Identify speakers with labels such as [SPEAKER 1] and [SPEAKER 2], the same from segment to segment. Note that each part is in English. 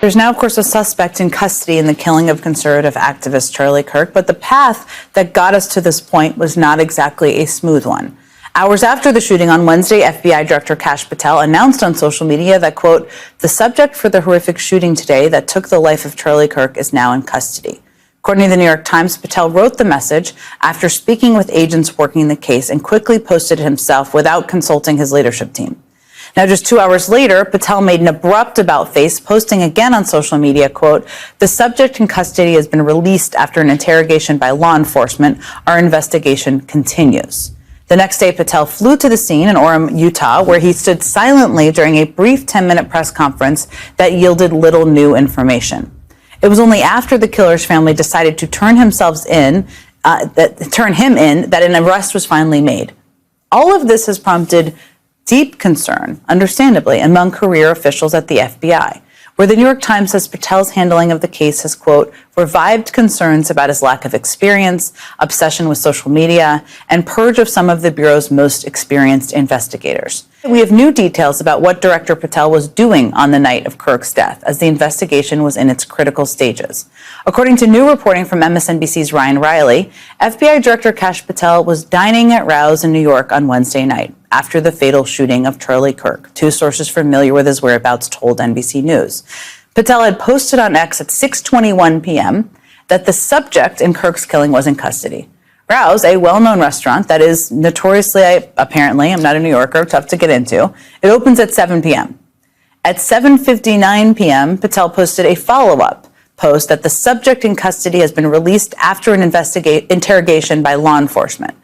[SPEAKER 1] There's now, of course, a suspect in custody in the killing of conservative activist Charlie Kirk, but the path that got us to this point was not exactly a smooth one. Hours after the shooting on Wednesday, FBI Director Kash Patel announced on social media that, quote, the subject for the horrific shooting today that took the life of Charlie Kirk is now in custody. According to the New York Times, Patel wrote the message after speaking with agents working the case and quickly posted it himself without consulting his leadership team. Now, just 2 hours later, Patel made an abrupt about-face, posting again on social media, quote, the subject in custody has been released after an interrogation by law enforcement. Our investigation continues. The next day, Patel flew to the scene in Orem, Utah, where he stood silently during a brief 10-minute press conference that yielded little new information. It was only after the killer's family decided to turn him in that an arrest was finally made. All of this has prompted deep concern, understandably, among career officials at the FBI, where the New York Times says Patel's handling of the case has, quote, revived concerns about his lack of experience, obsession with social media, and purge of some of the Bureau's most experienced investigators. We have new details about what Director Patel was doing on the night of Kirk's death, as the investigation was in its critical stages. According to new reporting from MSNBC's Ryan Riley, FBI Director Kash Patel was dining at Rouse in New York on Wednesday night, after the fatal shooting of Charlie Kirk. Two sources familiar with his whereabouts told NBC News. Patel had posted on X at 6:21 p.m. that the subject in Kirk's killing was in custody. Rouse, a well-known restaurant that is notoriously, apparently, I'm not a New Yorker, tough to get into, it opens at 7 p.m. At 7:59 p.m., Patel posted a follow-up post that the subject in custody has been released after an interrogation by law enforcement.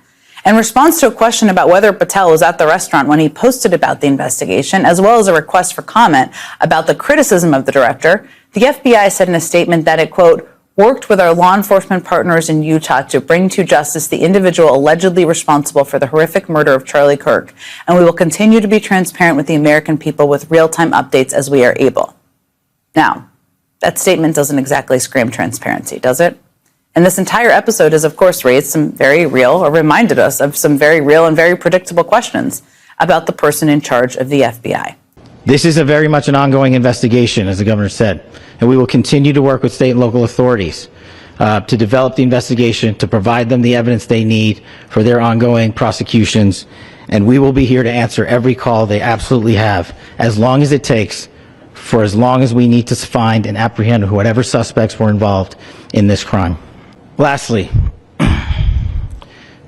[SPEAKER 1] In response to a question about whether Patel was at the restaurant when he posted about the investigation, as well as a request for comment about the criticism of the director, the FBI said in a statement that it, quote, worked with our law enforcement partners in Utah to bring to justice the individual allegedly responsible for the horrific murder of Charlie Kirk, and we will continue to be transparent with the American people with real-time updates as we are able. Now, that statement doesn't exactly scream transparency, does it? And this entire episode has, of course, raised some very real, or reminded us of some very real and very predictable questions about the person in charge of the FBI.
[SPEAKER 2] This is very much an ongoing investigation, as the governor said, and we will continue to work with state and local authorities to develop the investigation, to provide them the evidence they need for their ongoing prosecutions, and we will be here to answer every call they absolutely have, as long as it takes, for as long as we need to find and apprehend whatever suspects were involved in this crime. Lastly,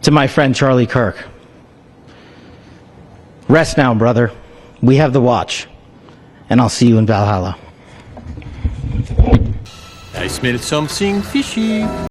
[SPEAKER 2] to my friend Charlie Kirk, rest now, brother. We have the watch, and I'll see you in Valhalla.
[SPEAKER 3] I smell something fishy.